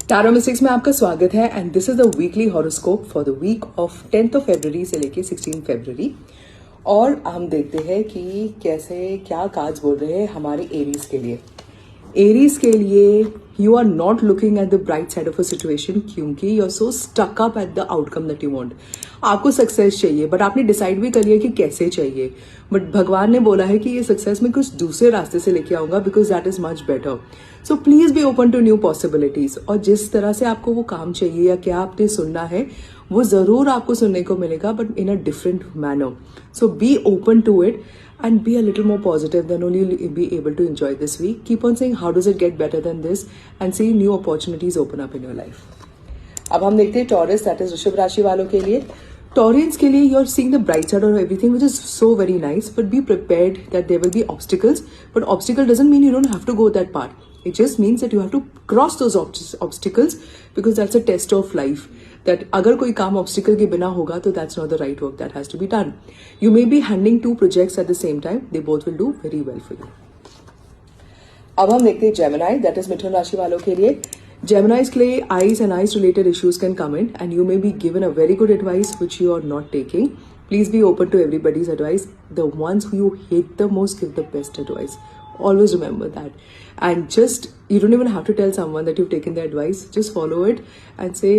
Tarot mystics में आपका स्वागत है and this is the weekly horoscope for the week of 10th of फरवरी से लेके 16 फरवरी। और हम देखते हैं कि कैसे क्या कार्ड्स बोल रहे हैं हमारे एरीज के लिए। एरीज के लिए you are not looking at the bright side of a situation क्योंकि you are so stuck up at the outcome that you want. आपको सक्सेस चाहिए बट आपने डिसाइड भी कर लिया कि कैसे चाहिए, बट भगवान ने बोला है कि ये सक्सेस मैं कुछ दूसरे रास्ते से लेके आऊंगा because that is much better. So please be open to new possibilities. और जिस तरह से आपको वो काम चाहिए या क्या आपने सुनना है वो जरूर आपको सुनने को मिलेगा but in a different manner. So be open to it and be a little more positive, then only you'll be able to enjoy this week. Keep on saying how does it get better than this and see new opportunities open up in your life. अब हम देखते हैं taurus, that is वृषभ राशि वालों के लिए। Taureans के लिए you are seeing the bright side of everything which is so very nice, but be prepared that there will be obstacles, but obstacle doesn't mean you don't have to go that part. It just means that you have to cross those obstacles because that's a test of life. That अगर कोई काम obstacle के बिना होगा तो that's not the right work that has to be done. You may be handling 2 projects at the same time. They both will do very well for you. अब हम देखते हैं जेमिनी, that is मिथुन राशि वालों के लिए। Geminis के लिए eyes and eyes related issues can come in and you may be given a very good advice which you are not taking. Please be open to everybody's advice. The ones who you hate the most give the best advice. Always remember that. And just, you don't even have to tell someone that you've taken their advice. Just follow it and say,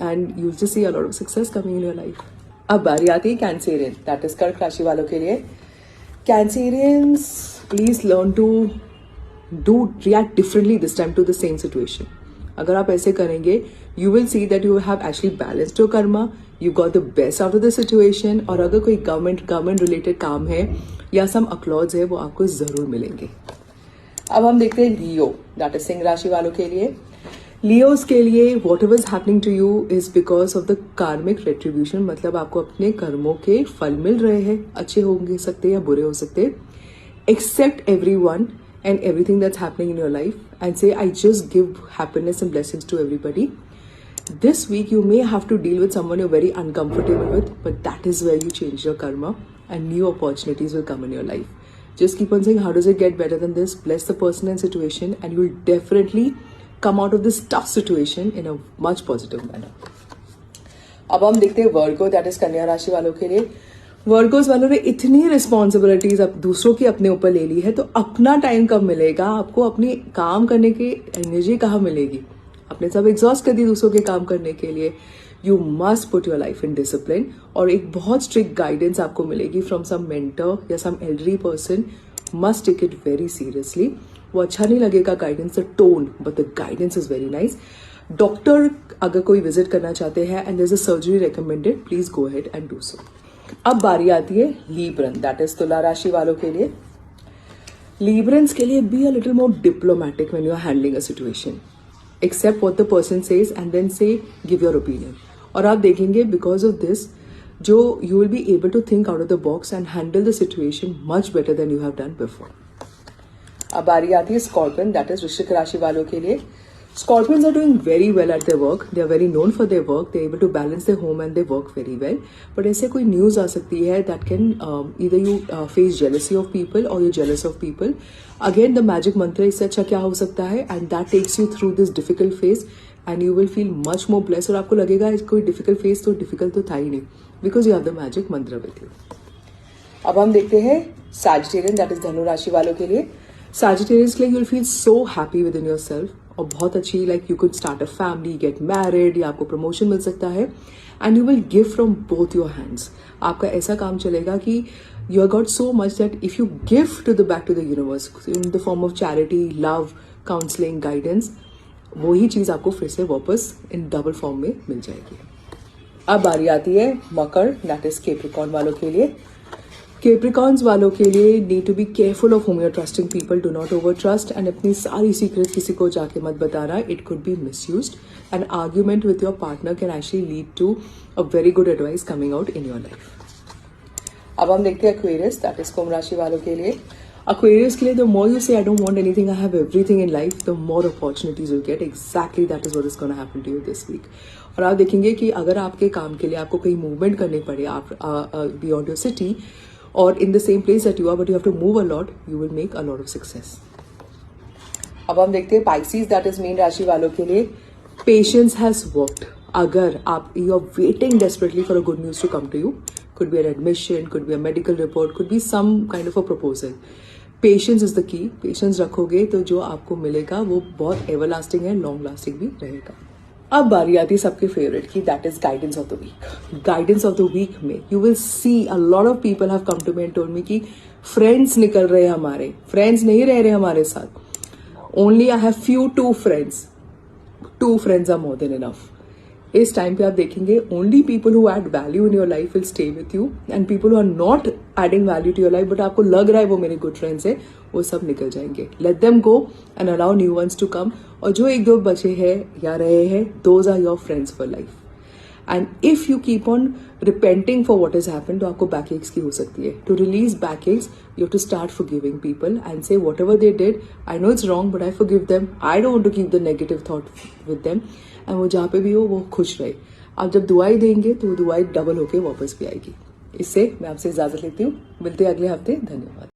and you'll just see a lot of success coming in your life. अब बारी आती है Cancerian, that is कर्क राशि वालों के लिए। Cancerians, please learn to react differently this time to the same situation. अगर आप ऐसे करेंगे, you will see that you have actually balanced your karma. You got the best out of the situation. और अगर कोई गवर्नमेंट रिलेटेड काम है या सम अक्लॉज है वो आपको जरूर मिलेंगे। अब हम देखते हैं लियो, दैट इज सिंह राशि वालों के लिए। लियोस के लिए whatever is happening to you is because of the karmic retribution, मतलब आपको अपने कर्मों के फल मिल रहे हैं, अच्छे होंगे सकते या बुरे हो सकते। Except everyone and everything that's happening in your life and say I just give happiness and blessings to everybody. This week you may have to deal with someone you're very uncomfortable with, but that is where you change your karma and new opportunities will come in your life. Just keep on saying how does it get better than this, bless the person and situation and you will definitely come out of this tough situation in a much positive manner. अब हम देखते हैं वर्गो, that is कन्या राशि वालों के लिए। Virgo's वालों ने इतनी रिस्पॉन्सिबिलिटीज अब दूसरों की अपने ऊपर ले ली है तो अपना टाइम कब मिलेगा आपको, अपनी काम करने की एनर्जी कहाँ मिलेगी? अपने सब एग्जॉस्ट कर दी दूसरों के काम करने के लिए। You must put your life in discipline और एक बहुत स्ट्रिक्ट गाइडेंस आपको मिलेगी फ्रॉम सम मेंटर या some elderly person. Must take it very seriously. वो अच्छा नहीं लगेगा guidance, the tone, but the guidance is very nice. Doctor अगर कोई विजिट करना चाहते हैं and there is a surgery recommended, please go ahead and do so. अब बारी आती है लीब्रन, दैट इज तुला राशि वालों के लिए। लीब्रन्स के लिए be a little more diplomatic when you are handling a situation. Except what the person says and then say give your opinion. और आप देखेंगे बिकॉज ऑफ दिस जो you will be able to think out of the box and handle the situation much better than you have done before. अब बारी आती है scorpion, that is वृश्चिक राशि वालों के लिए। Scorpions are doing very well at their work. They are very known for their work. They are able to balance their home and they work very well. But ऐसे कोई news आ सकती है that can either you face jealousy of people or you're jealous of people. Again, the magic mantra इससे अच्छा क्या हो सकता है and that takes you through this difficult phase and you will feel much more blessed. और आपको लगेगा कोई difficult phase तो difficult तो था ही नहीं because you have the magic mantra with you. अब हम देखते हैं Sagittarian, that is धनु राशि वालों के लिए। Sagittarians के लिए you'll feel so happy within yourself. और बहुत अच्छी like you could start a family, get married या आपको प्रमोशन मिल सकता है and you will give from both your hands. आपका ऐसा काम चलेगा कि you have got so much that if you give to the back to the universe in the form of charity, love, counselling, guidance, वही चीज आपको फिर से वापस इन डबल फॉर्म में मिल जाएगी। अब बारी आती है मकर, दैट इज कैप्रिकॉर्न वालों के लिए। कैप्रिकॉर्न्स वालों के लिए need to be careful of home your trusting people, do not over trust and अपनी सारी सीक्रेट किसी को जाके मत बताना, it could be misused and argument with your partner can actually lead to a very good advice coming out in your life. अब हम देखते हैं एक्वेरियस, दैट इज कुंभ राशि वालों के लिए। Aquarius के लिए the more you say I don't want anything, I have everything in life, the more opportunities you'll get. Exactly that is what is going to happen to you this week. और आप देखेंगे कि अगर आपके काम के लिए आपको कहीं मूवमेंट करनी पड़े आप beyond your city or in the same place that you are, but you have to move a lot, you will make a lot of success. अब हम देखते हैं Pisces, that is मीन राशि वालों के लिए। Patience has worked. अगर आप you are waiting desperately for a good news to come to you, could be an admission, could be a medical report, could be some kind of a proposal. Patience is the key. Patience रखोगे तो जो आपको मिलेगा वो बहुत everlasting है, long lasting भी रहेगा. अब बारी आती है सबके फेवरेट की, that is guidance of the week. Guidance of the week में you will see a lot of people have come to me and told me कि फ्रेंड्स निकल रहे हैं हमारे, फ्रेंड्स नहीं रह रहे हमारे साथ. Only I have few two friends. Two friends are more than enough. इस टाइम पे आप देखेंगे only people who add value in your life will stay with you, and people who are not adding value to your life but आपको लग रहा है वो मेरे गुड फ्रेंड्स है, वो सब निकल जाएंगे. Let them go and allow new ones to come. और जो एक दो बचे हैं या रहे हैं, those are your friends for life. And if you keep on repenting for what is happen, तो आपको बैक एक्स की हो सकती है. To release back aches you have to start forgiving people and say whatever they did, I know it's wrong but I forgive them. I don't want to keep the negative thought with them. And वो जहाँ पे भी हो वो खुश रहे. आप जब दुआई देंगे तो वो दुआई डबल होके वापस भी आएगी. इससे मैं आपसे इजाजत लेती हूँ. मिलते हैं अगले हफ्ते. धन्यवाद.